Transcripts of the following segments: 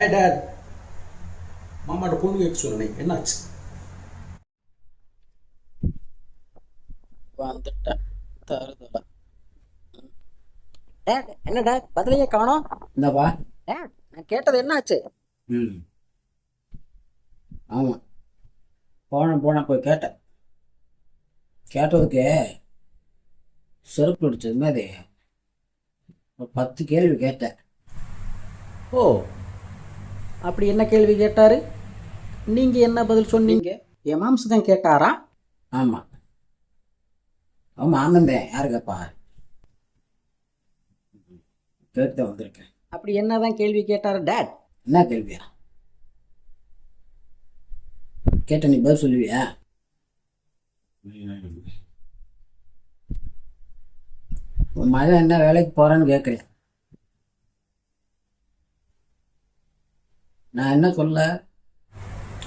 Date, மாமாட்ட பொண்ணு கேட்க சொன்னேன், என்னாச்சு? வந்துட்டேன் தருதல. டேட் என்ன டேட் பதிலையே காணோம்? இந்தாப்பா. டேட் நான் கேட்டது என்ன ஆச்சு? ம் ஆமாம், போன போய் கேட்டேன். கேட்டதுக்கு செருப்பு அடிச்சது மாதிரி ஒரு 10 கேள்வி கேட்டேன். ஓ, அப்படி என்ன கேள்வி கேட்டாரு? நீங்க என்ன பதில் சொன்னீங்க? என் மாம்சம் தான் கேட்டாரா? ஆமாம் ஆமாம் ஆனந்தேன், யாருக்கப்பா கேட்டு வந்திருக்கேன். அப்படி என்னதான் கேள்வி கேட்டாரு டேட்? என்ன கேள்வியா கேட்ட? நீ பதில் சொல்லுவியா? உன் மகன் என்ன வேலைக்கு போகிறான்னு கேட்குறேன். நான் என்ன சொல்ல?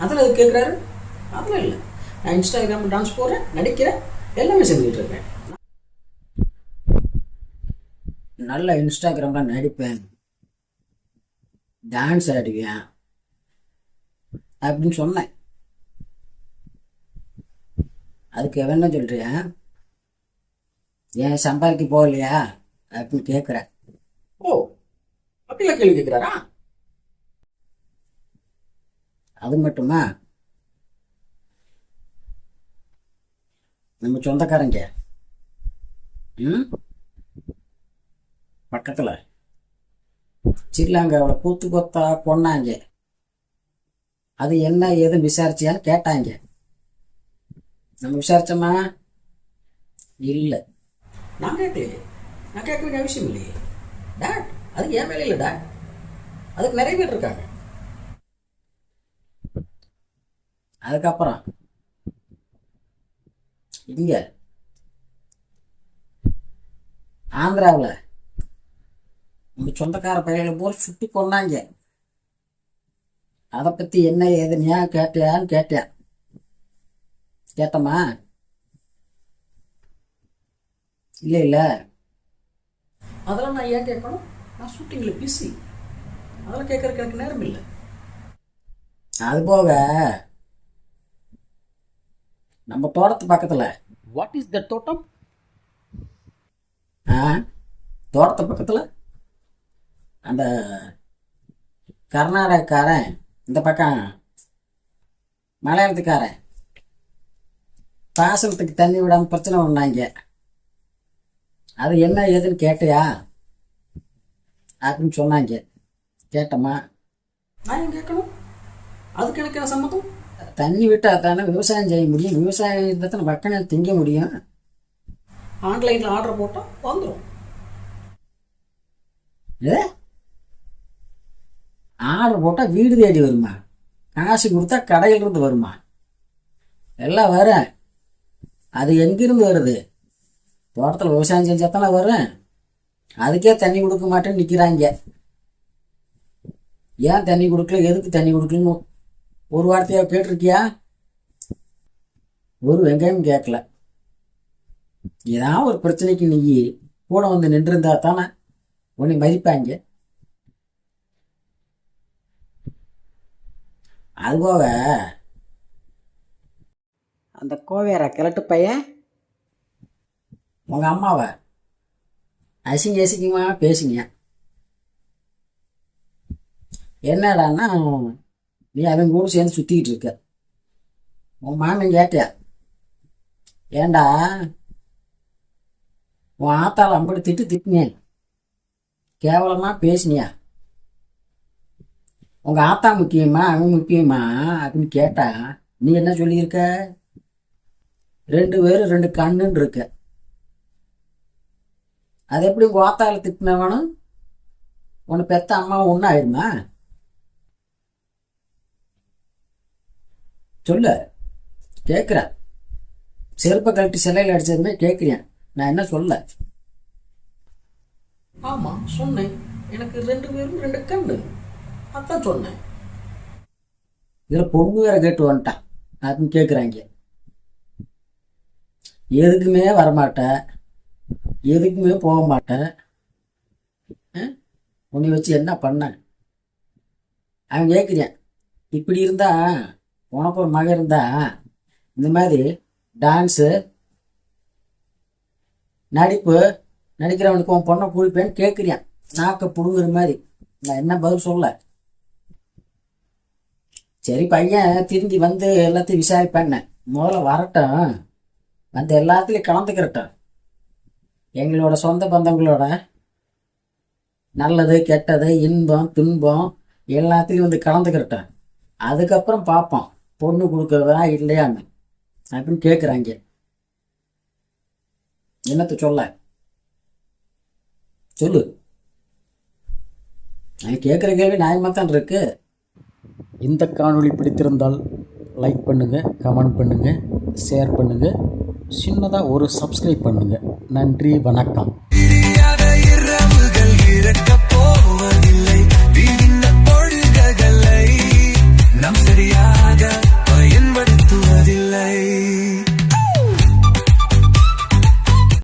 அதில் அது கேட்குறாரு. அதெல்லாம் இல்லை, நான் இன்ஸ்டாகிராமில் டான்ஸ் போடுறேன், நடிக்கிறேன், எல்லாமே செஞ்சுக்கிட்டு இருக்கேன். நல்ல இன்ஸ்டாகிராமில் நடிப்பேன், டான்ஸ் ஆடுவேன் அப்படின்னு சொன்னேன். அதுக்கு என்ன சொல்றியா? ஏன் சம்பாதிக்க போகலையா அப்படின்னு கேட்குறேன். ஓ, அப்படிலாம் கேள்வி கேட்குறாரா? அது மட்டுமா, நம்ம சொந்தக்காரங்க பக்கத்தில் ஸ்ரீலங்காவில் கூத்து கொத்தா கொண்டாங்க. அது என்ன ஏதுன்னு விசாரிச்சியான்னு கேட்டாங்க. நம்ம விசாரிச்சோமா? இல்லை. நான் கேட்கலையே, நான் கேட்க வேண்டிய அவசியம் இல்லையே டேட். அது என் வேலை இல்லை டேட், அதுக்கு நிறைய பேர் இருக்காங்க. அதுக்கப்புறம் இங்க ஆந்திராவில் நம்ம சொந்தக்கார பையனை போல சுட்டி கொண்டாங்க. அதை பற்றி என்ன ஏதுனியா கேட்டியான்னு கேட்டேன். கேட்டம்மா? இல்லை இல்லை. அதெல்லாம் நான் ஏன் கேட்கணும்? நான் ஷூட்டிங்கில் பிஸி, அதெல்லாம் கேட்கறதுக்கு எனக்கு நேரம் இல்லை. அது போக நம்ம தோட்டத்து பக்கத்தில் வாட் இஸ் தட் தோட்டம்? தோட்டத்து பக்கத்தில் அந்த கர்நாடகக்காரன், இந்த பக்கம் மலையாளத்துக்காரன் பாசனத்துக்கு தண்ணி விடாமல் பிரச்சனை பண்ணாங்க. அது என்ன ஏதுன்னு கேட்டியா அப்படின்னு சொன்னாங்க. கேட்டம்மா? நான் ஏன் கேட்கணும்? அதுக்கு எனக்கு என்ன சம்மதம்? தண்ணி விட்டால் தானே விவசாயம் செய்ய முடியும், விவசாயம் இருந்தால் தானே வக்கனை திங்க முடியும். ஆன்லைனில் ஆர்டர் போட்டால் வந்துடும். ஏ, ஆர்டர் போட்டால் வீடு தேடி வருமா? காசு கொடுத்தா கடையிலிருந்து வருமா? எல்லாம் வரும். அது எங்கிருந்து வருது? தோட்டத்தில் விவசாயம் செஞ்சால் தானே வரும். அதுக்கே தண்ணி கொடுக்க மாட்டேன்னு நிற்கிறாங்க. ஏன் தண்ணி கொடுக்கல, எதுக்கு தண்ணி கொடுக்கலன்னு ஒரு வார்த்தையாக கேட்டிருக்கியா? ஒரு வெங்காயம் கேட்கல. ஏதாவது ஒரு பிரச்சனைக்கு நீ கூட வந்து நின்றுருந்தா தானே உன்னை மதிப்பாங்க. அதுபோக அந்த கோவேரா கிழட்டு பையன் உங்கள் அம்மாவை அசிங்கமாக பேசுங்க. என்னடான்னா, நீ அவங்க கூட சேர்ந்து சுற்றிக்கிட்டு இருக்க. உன் மாமன் கேட்டியா? ஏண்டா உன் ஆத்தாள் அம்படி திட்டினேன், கேவலமாக பேசினியா? உங்கள் ஆத்தா முக்கியமா அவன் முக்கியமா அப்படின்னு கேட்டா நீ என்ன சொல்லியிருக்க? 2 பேரும் 2 கண்ணுன்னு இருக்க. அது எப்படி உங்கள் ஆத்தாவில் திட்டினவனும் உன்னை பெத்த அம்மா ஒன்றும் ஆயிடுமா? சொல்ல கேட்குறேன். செருப்பை கழட்டி சிலையில் அடிச்சதுமே கேட்குறேன். நான் என்ன சொல்ல? ஆமாம் சொன்னேன், எனக்கு 2 பேரும் 2 கண்ணு, அதான் சொன்னேன். இதில் பொண்ணு வேற கேட்டு வந்துட்டான் அப்படின்னு கேட்குறாங்க. எதுக்குமே வரமாட்டேன், எதுக்குமே போக மாட்டேன், உன்னை வச்சு என்ன பண்ண அவன் கேட்குறேன், இப்படி இருந்தா உனக்கு ஒரு மகன் இருந்தா இந்த மாதிரி டான்ஸு நடிக்கிறவனுக்கு உன் பொண்ணை குடிப்பேன்னு கேட்குறேன். நாக்க புடுங்குற மாதிரி. நான் என்ன பதில் சொல்ல? சரி, பையன் திரும்பி வந்து எல்லாத்தையும் விசாரிப்பேன். முதல்ல வரட்டும், வந்து எல்லாத்துலேயும் கலந்துக்கிறட்டும். எங்களோட சொந்த பந்தங்களோட நல்லது கெட்டது இன்பம் துன்பம் எல்லாத்துலேயும் வந்து கலந்துக்கிறட்டும். அதுக்கப்புறம் பார்ப்போம் பொண்ணு கொடுக்குறதா இல்லையான்னு அப்படின்னு கேட்குறாங்க. என்னத்த சொல்ல? சொல்லு. நான் கேட்குற கேள்வி நியாயமாக தான் இருக்கு. இந்த காணொளி பிடித்திருந்தால் லைக் பண்ணுங்கள், கமெண்ட் பண்ணுங்கள், ஷேர் பண்ணுங்கள், சின்னதாக ஒரு சப்ஸ்கிரைப் பண்ணுங்கள். நன்றி, வணக்கம்.